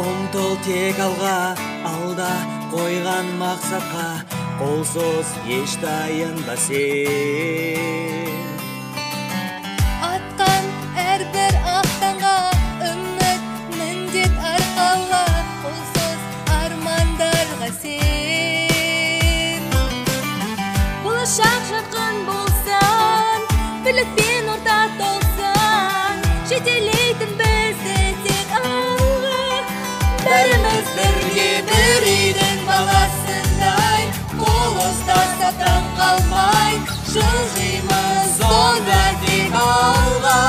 Умтыл тек алға, алда қойған мақсатқа, қолсыз еш тайынба сен. Атқан әрбір ақтанға, үміт міндет арқауға, қолсыз армандарға сен. Болашақ жарқын болсан, бірлікпен орта толсан, жетелейтін бізді тек алға. Бәріміз бірге бір үйдің баласындай, қол ұстасадан қалмай, жылжимыз онда тек алға.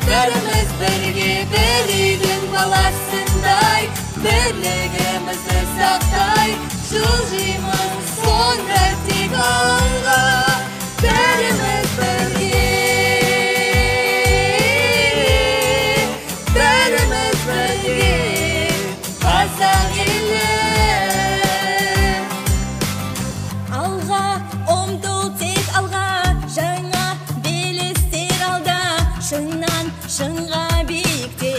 Бәріміз бірге бір үйдің баласындай, бірлігімізді сақтай, жылжимыз онда тек алға. Бәріміз бірге, бәріміз бірге, қазақ елі. Алға ұмтыл тек алға, жаңа белестер алда, шыңнан шыңға биікте.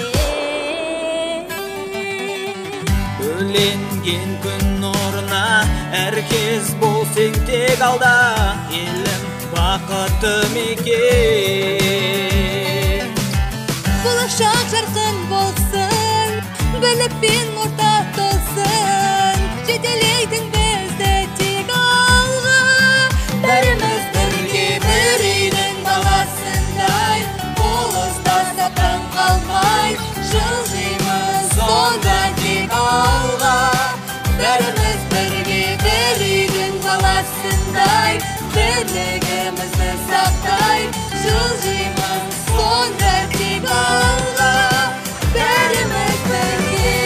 Бөленген күн нұрына әркез болсаң тек алда, елім бақытты мекен. Болашақ жарқын болсын, бірлікпен орта толсын, жетелейтін бізді тек алға. Бәріміз бірге бір үйдің баласындай, қол ұстасадан қалмай, жылжимыз онда тек алға. Бәріміз бірге бір үйдің баласындай, бірлігімізді сақтай, жылжимыз онда тек алға. Бәріміз бірге,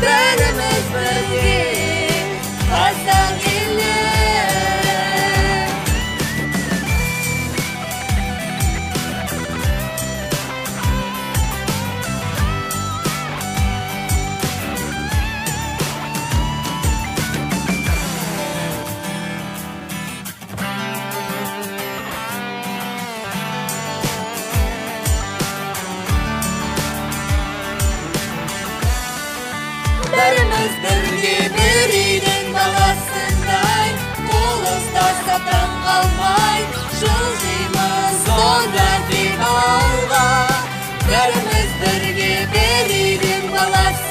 бәріміз бірге, қазақ елі. Бәріміз бірге бір үйдің баласындай, қол ұстасадан қалмай, жылжимыз онда тек алға. Бәріміз бірге бір үйдің баласындай,